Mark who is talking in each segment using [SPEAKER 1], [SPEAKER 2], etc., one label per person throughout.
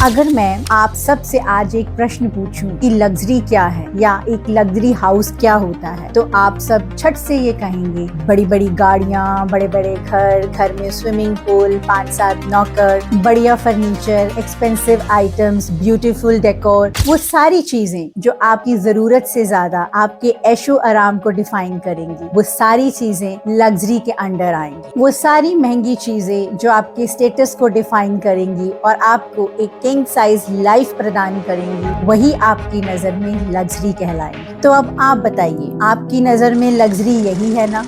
[SPEAKER 1] अगर मैं आप सब से आज एक प्रश्न पूछूं कि लग्जरी क्या है या एक लग्जरी हाउस क्या होता है, तो आप सब छट से ये कहेंगे बड़ी बड़ी गाड़ियाँ, बड़े बड़े घर, घर में स्विमिंग पूल, 5-7 नौकर, बढ़िया furniture, expensive items, beautiful decor, वो सारी चीजें जो आपकी जरूरत से ज्यादा आपके ऐशो आराम को डिफाइन करेंगी, वो सारी चीजें लग्जरी के अंडर आएंगी। वो सारी महंगी चीजें जो आपके स्टेटस को डिफाइन करेंगी और आपको एक किंग साइज लाइफ प्रदान करेंगी, वही आपकी नजर में लग्जरी कहलाएंगी। तो अब आप बताइए, आपकी नजर में लग्जरी यही है ना?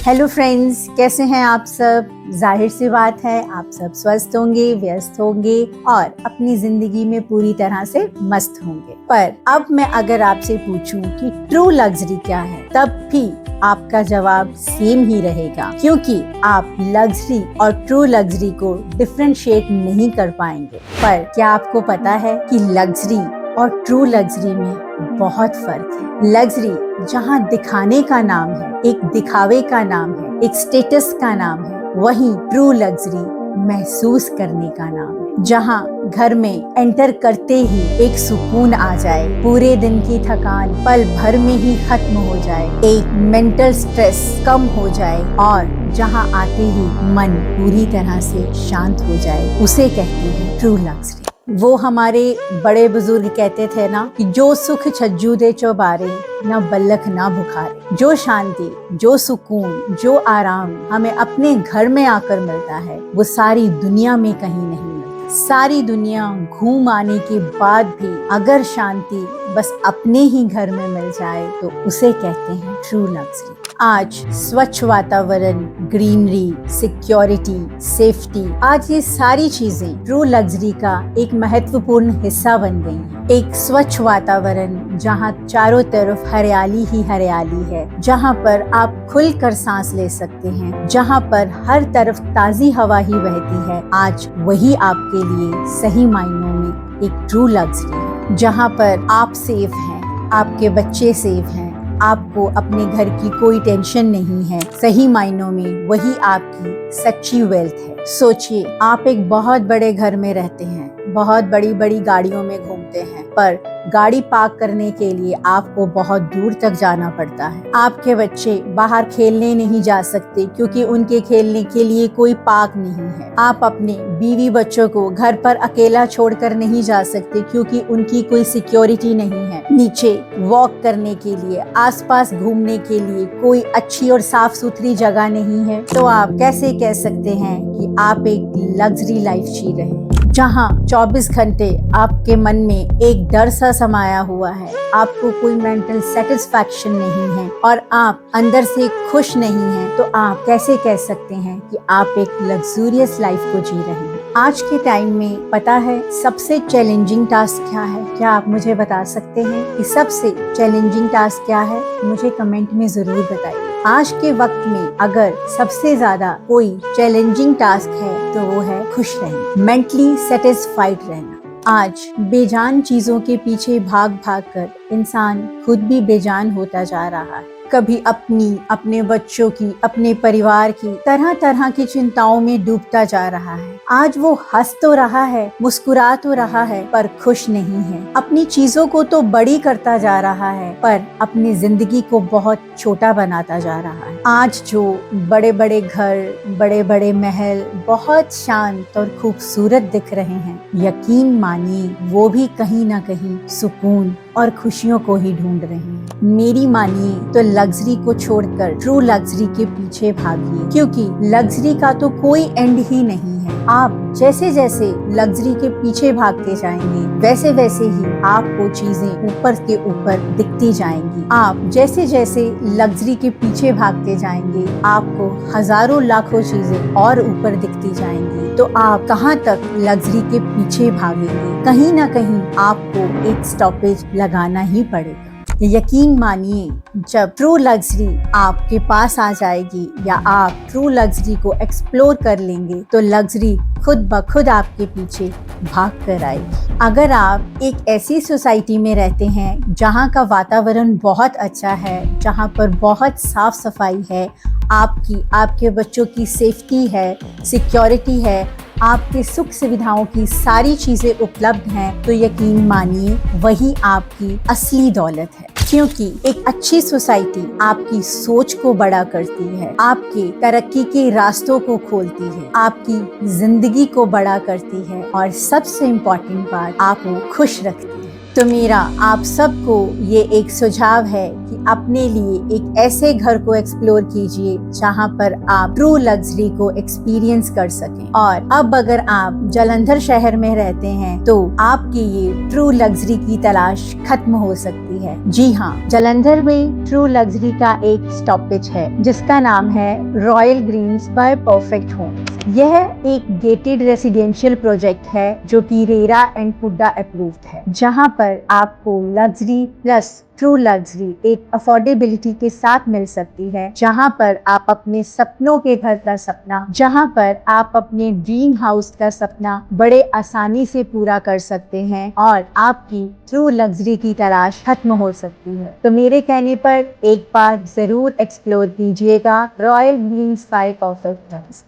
[SPEAKER 1] हेलो फ्रेंड्स, कैसे हैं आप सब? जाहिर सी बात है आप सब स्वस्थ होंगे, व्यस्त होंगे और अपनी जिंदगी में पूरी तरह से मस्त होंगे। पर अब मैं अगर आपसे पूछूं कि ट्रू लग्जरी क्या है, तब भी आपका जवाब सेम ही रहेगा, क्योंकि आप लग्जरी और ट्रू लग्जरी को डिफरेंशिएट नहीं कर पाएंगे। पर क्या आपको पता है कि लग्जरी और ट्रू लग्जरी में बहुत फर्क है। लग्जरी जहाँ दिखाने का नाम है, एक दिखावे का नाम है, एक स्टेटस का नाम है, वहीं ट्रू लग्जरी महसूस करने का नाम है। जहाँ घर में एंटर करते ही एक सुकून आ जाए, पूरे दिन की थकान पल भर में ही खत्म हो जाए, एक मेंटल स्ट्रेस कम हो जाए और जहाँ आते ही मन पूरी तरह से शांत हो जाए, उसे कहते हैं ट्रू लग्जरी। वो हमारे बड़े बुजुर्ग कहते थे ना कि जो सुख छज्जू दे चौबारे, न बल्लख ना बुखारे। जो शांति, जो सुकून, जो आराम हमें अपने घर में आकर मिलता है, वो सारी दुनिया में कहीं नहीं मिलता। सारी दुनिया घूम आने के बाद भी अगर शांति बस अपने ही घर में मिल जाए, तो उसे कहते हैं ट्रू लग्जरी। आज स्वच्छ वातावरण, ग्रीनरी, सिक्योरिटी, सेफ्टी, आज ये सारी चीजें ट्रू लग्जरी का एक महत्वपूर्ण हिस्सा बन गई हैं। एक स्वच्छ वातावरण जहाँ चारों तरफ हरियाली ही हरियाली है, जहाँ पर आप खुलकर सांस ले सकते हैं, जहाँ पर हर तरफ ताजी हवा ही बहती है, आज वही आपके लिए सही मायनों में एक ट्रू लग्जरी है। जहाँ पर आप सेफ हैं, आपके बच्चे सेफ हैं, आपको अपने घर की कोई टेंशन नहीं है, सही मायनों में वही आपकी सच्ची वेल्थ है। सोचिए, आप एक बहुत बड़े घर में रहते हैं, बहुत बड़ी बड़ी गाड़ियों में घूमते हैं, पर गाड़ी पार्क करने के लिए आपको बहुत दूर तक जाना पड़ता है। आपके बच्चे बाहर खेलने नहीं जा सकते क्योंकि उनके खेलने के लिए कोई पार्क नहीं है। आप अपने बीवी बच्चों को घर पर अकेला छोड़कर नहीं जा सकते क्योंकि उनकी कोई सिक्योरिटी नहीं है। नीचे वॉक करने के लिए, आसपास घूमने के लिए कोई अच्छी और साफ सुथरी जगह नहीं है। तो आप कैसे कह सकते हैं कि आप एक लग्जरी लाइफ जी रहे हैं, जहाँ 24 घंटे आपके मन में एक डर सा समाया हुआ है, आपको कोई मेंटल सेटिस्फैक्शन नहीं है और आप अंदर से खुश नहीं हैं, तो आप कैसे कह सकते हैं कि आप एक लग्जूरियस लाइफ को जी रहे हैं? आज के टाइम में पता है सबसे चैलेंजिंग टास्क क्या है? क्या आप मुझे बता सकते हैं कि सबसे चैलेंजिंग टास्क क्या है? मुझे कमेंट में जरूर बताइए। आज के वक्त में अगर सबसे ज्यादा कोई चैलेंजिंग टास्क है तो वो है खुश रहना, मेंटली सेटिस्फाइड रहना। आज बेजान चीजों के पीछे भाग भाग कर इंसान खुद भी बेजान होता जा रहा है। कभी अपनी, अपने बच्चों की, अपने परिवार की, तरह तरह की चिंताओं में डूबता जा रहा है। आज वो हंस तो रहा है, मुस्कुरा तो रहा है, पर खुश नहीं है। अपनी चीजों को तो बड़ी करता जा रहा है, पर अपनी जिंदगी को बहुत छोटा बनाता जा रहा है। आज जो बड़े बड़े घर, बड़े बड़े महल बहुत शांत और खूबसूरत दिख रहे हैं, यकीन मानिए वो भी कहीं ना कहीं सुकून और खुशियों को ही ढूंढ रहे हैं। मेरी मानिए तो लग्जरी को छोड़कर ट्रू लग्जरी के पीछे भागिए, क्योंकि लग्जरी का तो कोई एंड ही नहीं है। आप जैसे जैसे लग्जरी के पीछे भागते जाएंगे, वैसे वैसे ही आपको चीजें ऊपर के ऊपर दिखती जाएंगी। आप जैसे जैसे लग्जरी के पीछे भागते जाएंगे, आपको हजारों लाखों चीजें और ऊपर दिखती जाएंगी। तो आप कहाँ तक लग्जरी के पीछे भागेंगे? कहीं ना कहीं आपको एक स्टॉपेज लगाना ही पड़ेगा। यकीन मानिए, जब ट्रू लग्जरी आपके पास आ जाएगी या आप ट्रू लग्जरी को एक्सप्लोर कर लेंगे, तो लग्जरी खुद ब खुद आपके पीछे भाग कर आएगी। अगर आप एक ऐसी सोसाइटी में रहते हैं जहाँ का वातावरण बहुत अच्छा है, जहाँ पर बहुत साफ सफाई है, आपकी, आपके बच्चों की सेफ्टी है, सिक्योरिटी है, आपके सुख सुविधाओं की सारी चीजें उपलब्ध हैं, तो यकीन मानिए वही आपकी असली दौलत है। क्योंकि एक अच्छी सोसाइटी आपकी सोच को बड़ा करती है, आपके तरक्की के रास्तों को खोलती है, आपकी जिंदगी को बड़ा करती है और सबसे इम्पोर्टेंट बात, आपको खुश रखती है। तो मेरा आप सबको ये एक सुझाव है कि अपने लिए एक ऐसे घर को एक्सप्लोर कीजिए जहां पर आप ट्रू लग्जरी को एक्सपीरियंस कर सकें। और अब अगर आप जालंधर शहर में रहते हैं तो आपकी ये ट्रू लग्जरी की तलाश खत्म हो सकती है। जी हाँ, जालंधर में ट्रू लग्जरी का एक स्टॉपेज है जिसका नाम है royal Green's by perfect homes. यह एक गेटेड रेसिडेंशियल प्रोजेक्ट है जो कि रेरा एंड पुड्डा अप्रूव्ड है, जहां पर आपको लग्जरी प्लस ट्रू लग्जरी एक अफोर्डेबिलिटी के साथ मिल सकती है, जहां पर आप अपने सपनों के घर का सपना, जहां पर आप अपने ड्रीम हाउस का सपना बड़े आसानी से पूरा कर सकते हैं और आपकी ट्रू लग्जरी की तलाश खत्म हो सकती है। तो मेरे कहने पर एक बार जरूर एक्सप्लोर कीजिएगा Royal Green's by perfect Homes.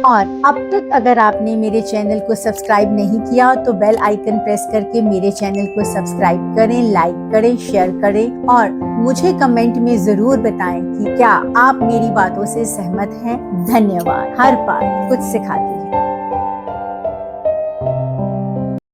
[SPEAKER 1] और अब तक अगर आपने मेरे चैनल को सब्सक्राइब नहीं किया तो बेल आइकन प्रेस करके मेरे चैनल को सब्सक्राइब करें, लाइक करें, शेयर करें और मुझे कमेंट में जरूर बताएं कि क्या आप मेरी बातों से सहमत हैं। धन्यवाद। हर बात कुछ सिखाती है।